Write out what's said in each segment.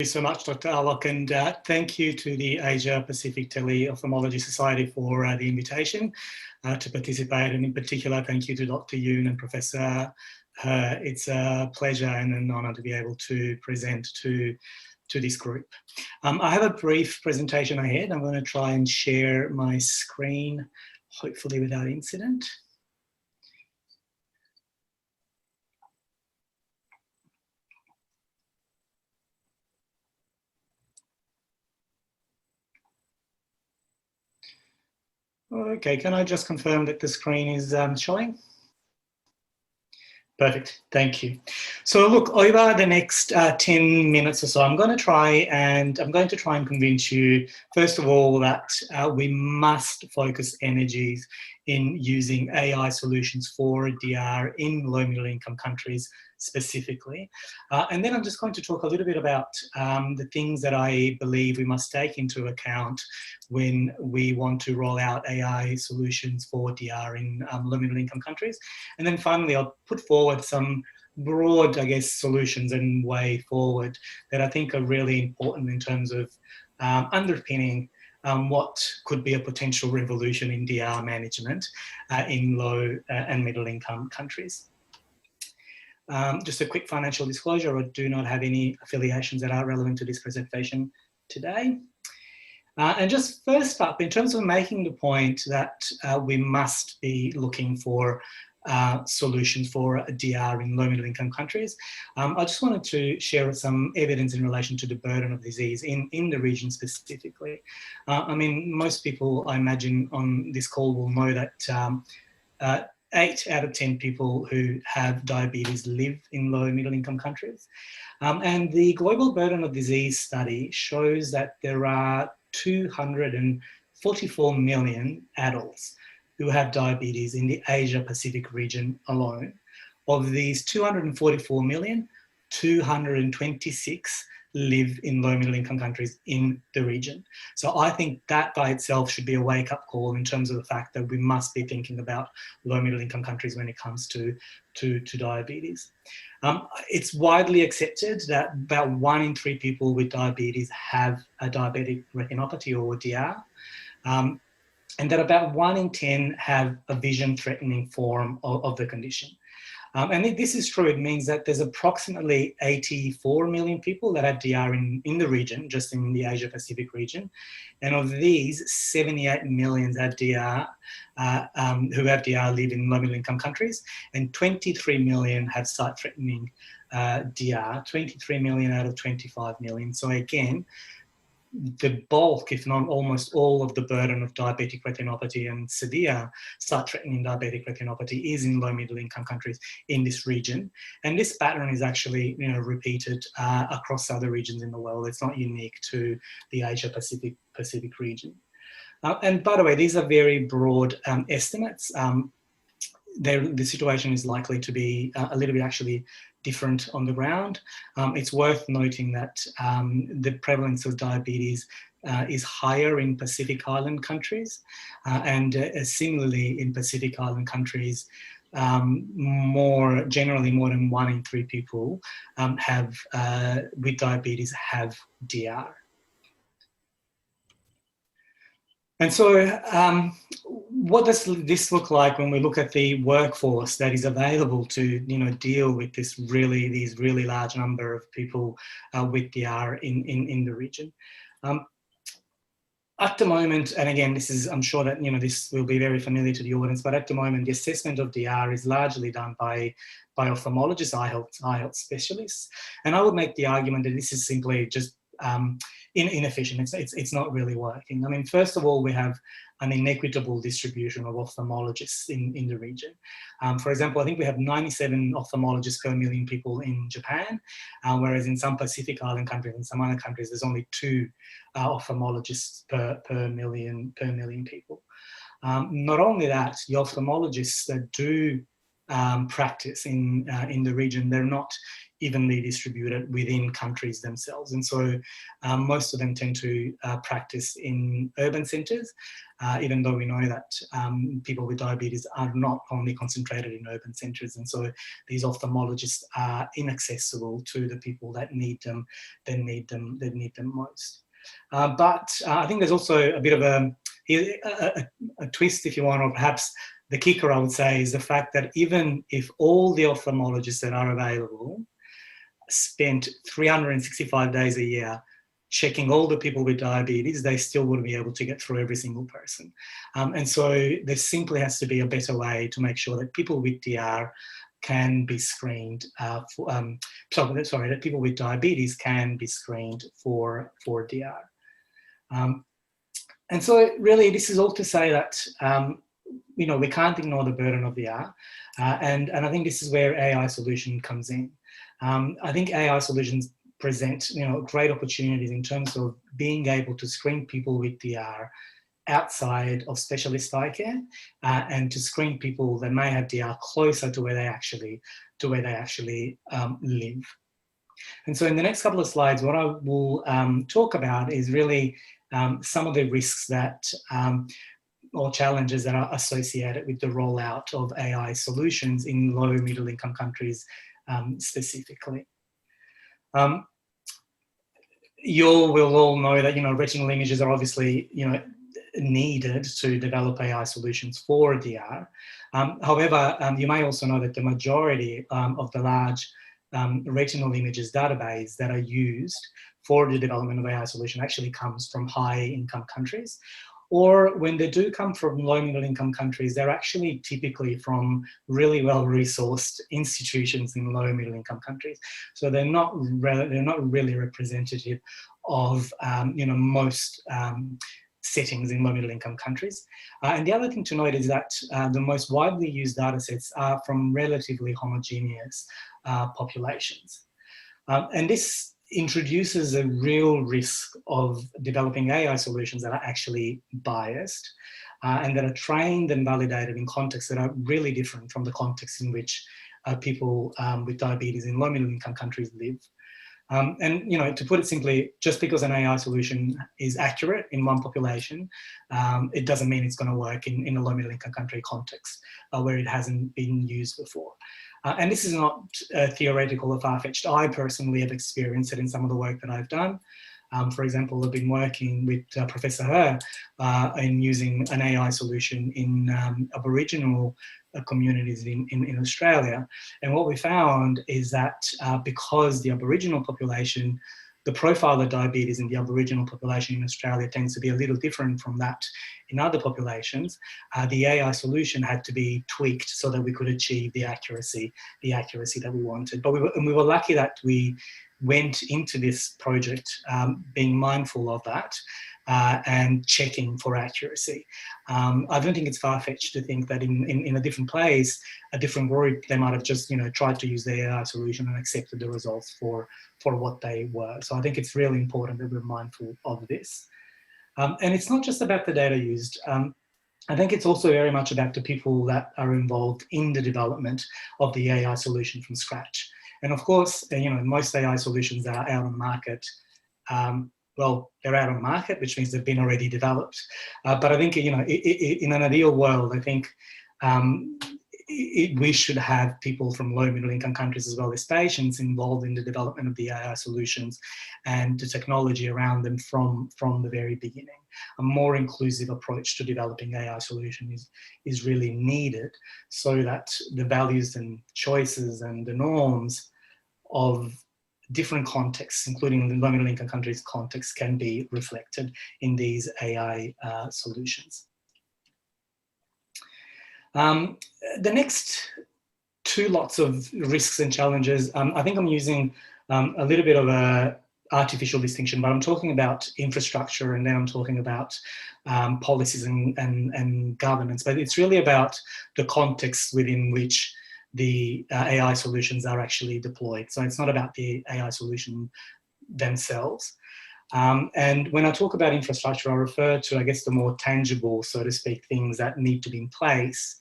Thank you so much, Dr. Alok, and thank you to the Asia Pacific Tele-Ophthalmology Society for the invitation to participate, and in particular, thank you to Dr. Yoon and Professor He. It's a pleasure and an honour to be able to present to this group. I have a brief presentation ahead. I'm going to try and share my screen, hopefully without incident. Okay, can I just confirm that the screen is showing? Perfect, thank you. So look, over the next 10 minutes or so, I'm going to try and convince you, first of all, that we must focus energies in using AI solutions for DR in low middle income countries specifically. And then I'm just going to talk a little bit about the things that I believe we must take into account when we want to roll out AI solutions for DR in low middle income countries. And then finally, I'll put forward some broad, I guess, solutions and way forward that I think are really important in terms of underpinning what could be a potential revolution in DR management in low and middle income countries. Just a quick financial disclosure, I do not have any affiliations that are relevant to this presentation today. And just first up, in terms of making the point that we must be looking for solutions for DR in low middle income countries, I just wanted to share some evidence in relation to the burden of disease in the region specifically. I mean, most people, I imagine, on this call will know that 8 out of 10 people who have diabetes live in low middle income countries. And the Global Burden of Disease study shows that there are 244 million adults who have diabetes in the Asia Pacific region alone. Of these 244 million, 226 live in low middle income countries in the region. So I think that by itself should be a wake up call in terms of the fact that we must be thinking about low middle income countries when it comes to diabetes. It's widely accepted that about 1 in 3 people with diabetes have a diabetic retinopathy or DR, and that about 1 in 10 have a vision threatening form of the condition. And if this is true, it means that there's approximately 84 million people that have DR in the region, just in the Asia Pacific region. And of these, 78 million have DR, who have DR live in low middle income countries, and 23 million have sight threatening DR, 23 million out of 25 million. So again, the bulk, if not almost all, of the burden of diabetic retinopathy and severe sight-threatening diabetic retinopathy is in low-middle income countries in this region. And this pattern is actually, repeated across other regions in the world. It's not unique to the Asia Pacific region. And by the way, these are very broad estimates. The situation is likely to be a little bit actually different on the ground. It's worth noting that the prevalence of diabetes is higher in Pacific Island countries, and similarly in Pacific Island countries, generally more than 1 in 3 people with diabetes have DR. And so what does this look like when we look at the workforce that is available to deal with these really large number of people with DR in the region? At the moment, and again, I'm sure that this will be very familiar to the audience, but at the moment, the assessment of DR is largely done by ophthalmologists, eye health specialists, and I would make the argument that this is simply just inefficient. It's not really working. I mean, first of all, we have an inequitable distribution of ophthalmologists in the region. For example, I think we have 97 ophthalmologists per million people in Japan, whereas in some Pacific Island countries and some other countries, there's only 2 ophthalmologists per million people. Not only that, the ophthalmologists that do practice in the region, they're not evenly distributed within countries themselves. And so most of them tend to practice in urban centres, even though we know that people with diabetes are not only concentrated in urban centres. And so these ophthalmologists are inaccessible to the people that need them, most. But I think there's also a bit of a twist, if you want, or perhaps the kicker, I would say, is the fact that even if all the ophthalmologists that are available spent 365 days a year checking all the people with diabetes, they still wouldn't be able to get through every single person. And so there simply has to be a better way to make sure that people with DR can be screened that people with diabetes can be screened for DR. And so really this is all to say that we can't ignore the burden of DR, and I think this is where AI solution comes in. I think AI solutions present great opportunities in terms of being able to screen people with DR outside of specialist eye care, and to screen people that may have DR closer to where they actually live. And so in the next couple of slides, what I will talk about is really some of the risks that or challenges that are associated with the rollout of AI solutions in low middle income countries specifically. You will all know that retinal images are obviously needed to develop AI solutions for DR. However, you may also know that the majority of the large retinal images database that are used for the development of AI solution actually comes from high income countries. Or when they do come from low middle income countries, they're actually typically from really well-resourced institutions in low middle income countries. So they're not really representative of most settings in low middle income countries. And the other thing to note is that the most widely used data sets are from relatively homogeneous populations. And this introduces a real risk of developing AI solutions that are actually biased and that are trained and validated in contexts that are really different from the context in which people with diabetes in low middle income countries live. And to put it simply, just because an AI solution is accurate in one population, it doesn't mean it's going to work in a low middle income country context where it hasn't been used before. And this is not theoretical or far-fetched. I personally have experienced it in some of the work that I've done. For example, I've been working with Professor Her in using an AI solution in Aboriginal communities in Australia. And what we found is that because the Aboriginal population, the profile of diabetes in the Aboriginal population in Australia tends to be a little different from that in other populations, the AI solution had to be tweaked so that we could achieve the accuracy that we wanted. But we were lucky that we went into this project being mindful of that and checking for accuracy. I don't think it's far-fetched to think that in a different place, a different group, they might have just tried to use the AI solution and accepted the results for what they were. So I think it's really important that we're mindful of this. And it's not just about the data used. I think it's also very much about the people that are involved in the development of the AI solution from scratch. And of course, most AI solutions that are out on the market, well, they're out on market, which means they've been already developed. But I think, in an ideal world, I think we should have people from low middle income countries as well as patients involved in the development of the AI solutions and the technology around them from the very beginning. A more inclusive approach to developing AI solutions is really needed so that the values and choices and the norms of different contexts, including the low middle income countries context, can be reflected in these AI solutions. The next two lots of risks and challenges, I think I'm using a little bit of a artificial distinction, but I'm talking about infrastructure and then I'm talking about policies and governance, but it's really about the context within which the AI solutions are actually deployed. So it's not about the AI solution themselves. And when I talk about infrastructure, I refer to, I guess, the more tangible, so to speak, things that need to be in place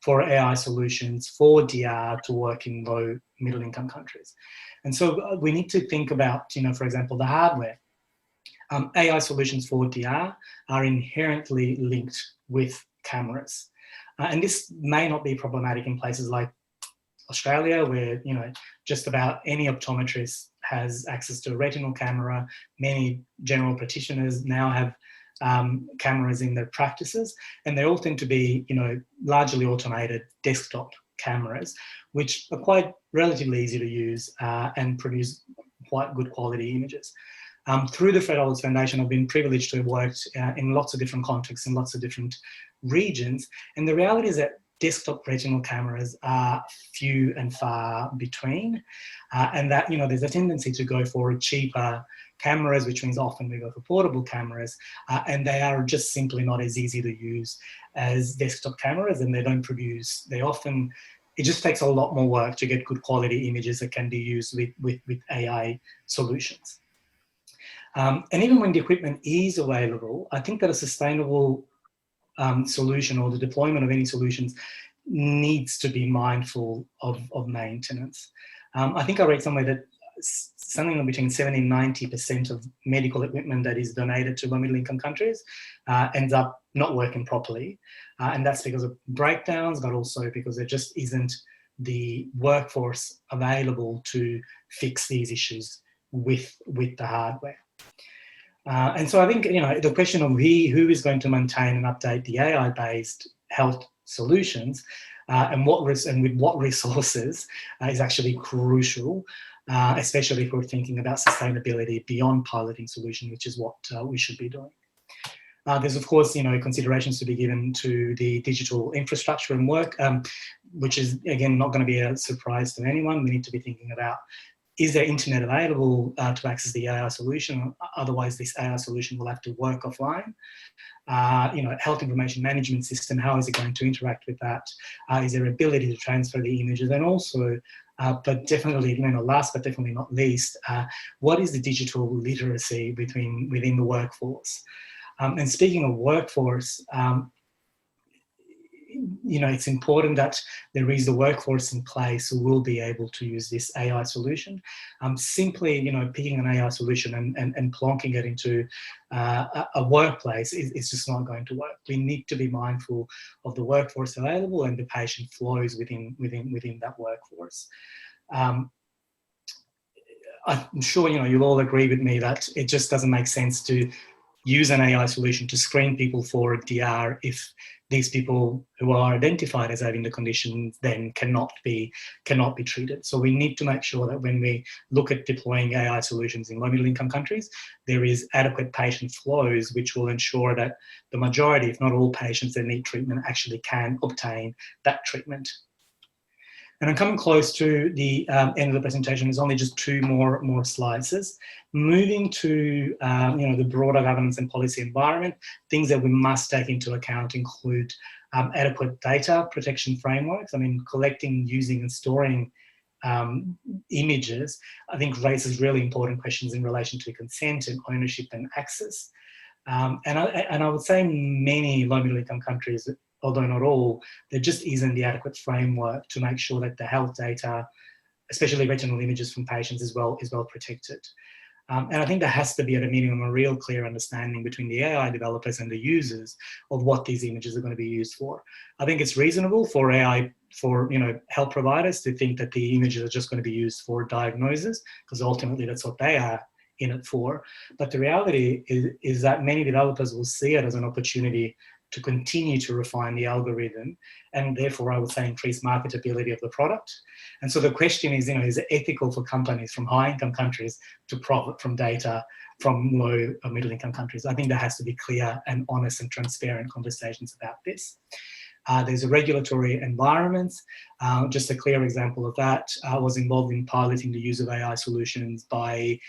for AI solutions for DR to work in low middle income countries. And so we need to think about, for example, the hardware. AI solutions for DR are inherently linked with cameras. And this may not be problematic in places like Australia, where just about any optometrist has access to a retinal camera. Many general practitioners now have cameras in their practices, and they all tend to be largely automated desktop cameras, which are quite relatively easy to use and produce quite good quality images. Through the Fred Olds Foundation, I've been privileged to have worked in lots of different contexts, in lots of different regions, and the reality is that desktop retinal cameras are few and far between, and that there's a tendency to go for cheaper cameras, which means often we go for portable cameras, and they are just simply not as easy to use as desktop cameras, and it just takes a lot more work to get good quality images that can be used with AI solutions. And even when the equipment is available, I think that a sustainable solution, or the deployment of any solutions, needs to be mindful of maintenance. I think I read somewhere that something between 70 and 90% of medical equipment that is donated to low middle income countries ends up not working properly. And that's because of breakdowns, but also because there just isn't the workforce available to fix these issues with the hardware. And so I think, the question of who is going to maintain and update the AI-based health solutions and with what resources is actually crucial, especially if we're thinking about sustainability beyond piloting solution, which is what we should be doing. There's, of course, considerations to be given to the digital infrastructure and work, which is, again, not going to be a surprise to anyone. We need to be thinking about, is there internet available to access the AI solution? Otherwise, this AI solution will have to work offline. Health information management system, how is it going to interact with that? Is there ability to transfer the images? And also, but definitely, last but definitely not least, what is the digital literacy within the workforce? And speaking of workforce, it's important that there is the workforce in place who will be able to use this AI solution. Simply, picking an AI solution and plonking it into a workplace is just not going to work. We need to be mindful of the workforce available and the patient flows within that workforce. I'm sure you'll all agree with me that it just doesn't make sense to use an AI solution to screen people for DR if these people who are identified as having the condition then cannot be treated. So we need to make sure that when we look at deploying AI solutions in low middle income countries, there is adequate patient flows which will ensure that the majority, if not all patients that need treatment, actually can obtain that treatment. And I'm coming close to the end of the presentation. There's only just two more slides. Moving to the broader governance and policy environment, things that we must take into account include adequate data protection frameworks. I mean, collecting, using and storing images, I think raises really important questions in relation to consent and ownership and access. And I would say many low middle income countries, although not all, there just isn't the adequate framework to make sure that the health data, especially retinal images from patients, is well protected. And I think there has to be, at a minimum, a real clear understanding between the AI developers and the users of what these images are going to be used for. I think it's reasonable for health providers to think that the images are just going to be used for diagnosis, because ultimately that's what they are in it for. But the reality is that many developers will see it as an opportunity to continue to refine the algorithm, and therefore I would say increase marketability of the product. And so the question is, is it ethical for companies from high income countries to profit from data from low or middle income countries? I think there has to be clear and honest and transparent conversations about this. There's a regulatory environment. Just a clear example of that, I was involved in piloting the use of AI solutions by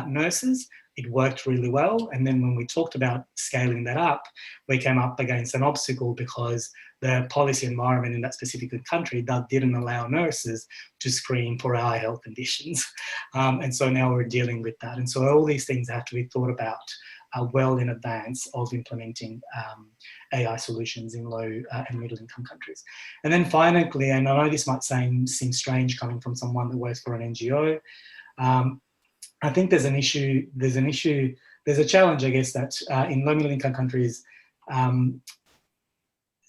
nurses. It worked really well. And then when we talked about scaling that up, we came up against an obstacle because the policy environment in that specific country that didn't allow nurses to screen for eye health conditions. And so now we're dealing with that. And so all these things have to be thought about well in advance of implementing AI solutions in low and middle income countries. And then finally, and I know this might seem strange coming from someone that works for an NGO, I think there's a challenge, I guess, that in low middle income countries,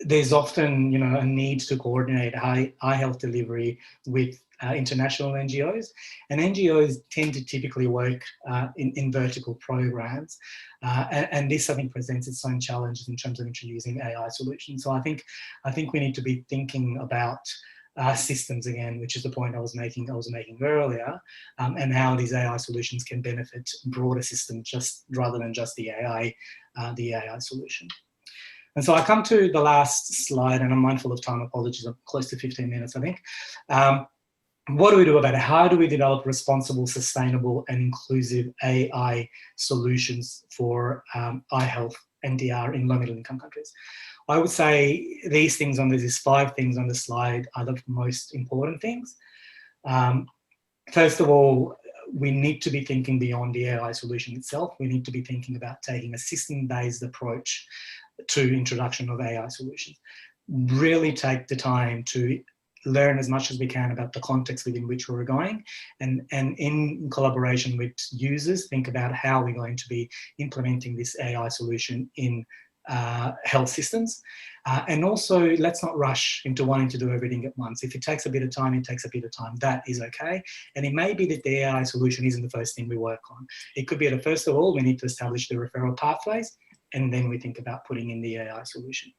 there's often, a need to coordinate eye health delivery with international NGOs, and NGOs tend to typically work in vertical programs, and this, I think, presents its own challenges in terms of introducing AI solutions. So I think we need to be thinking about systems again, which is the point I was making earlier, and how these AI solutions can benefit broader systems rather than just the AI solution. And so I come to the last slide, and I'm mindful of time, apologies, I'm close to 15 minutes, I think. What do we do about it? How do we develop responsible, sustainable, and inclusive AI solutions for eye health and DR in low middle income countries? I would say these 5 things on the slide are the most important things. First of all, we need to be thinking beyond the AI solution itself. We need to be thinking about taking a system-based approach to introduction of AI solutions. Really take the time to learn as much as we can about the context within which we're going, and in collaboration with users, think about how we're going to be implementing this AI solution in health systems. And also, let's not rush into wanting to do everything at once. If it takes a bit of time, it takes a bit of time. That is okay. And it may be that the AI solution isn't the first thing we work on. It could be that, first of all, we need to establish the referral pathways, and then we think about putting in the AI solution.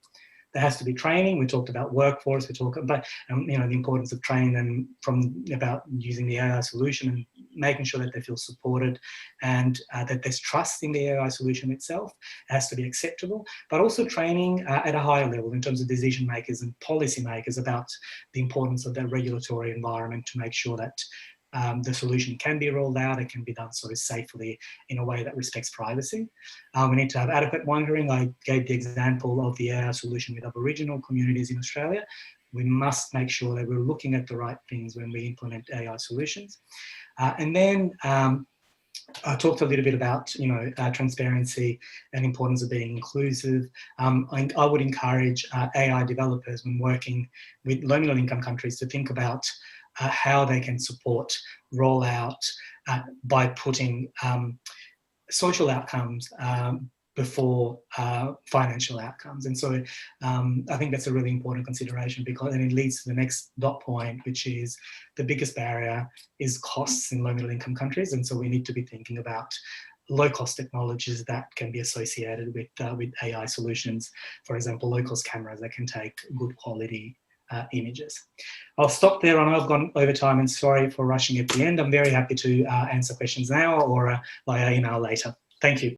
There has to be training. We talked about workforce. We talked about the importance of training them about using the AI solution and making sure that they feel supported, and that there's trust in the AI solution itself. It has to be acceptable, but also training at a higher level in terms of decision makers and policy makers about the importance of that regulatory environment to make sure that the solution can be rolled out. It can be done so safely in a way that respects privacy. We need to have adequate monitoring. I gave the example of the AI solution with Aboriginal communities in Australia. We must make sure that we're looking at the right things when we implement AI solutions. And then I talked a little bit about transparency and importance of being inclusive. I would encourage AI developers, when working with low middle income countries, to think about how they can support rollout by putting social outcomes before financial outcomes. And so I think that's a really important consideration, because then it leads to the next dot point, which is the biggest barrier is costs in low middle income countries. And so we need to be thinking about low cost technologies that can be associated with AI solutions. For example, low cost cameras that can take good quality images. I'll stop there. I know I've gone over time, and sorry for rushing at the end. I'm very happy to answer questions now or via email later. Thank you.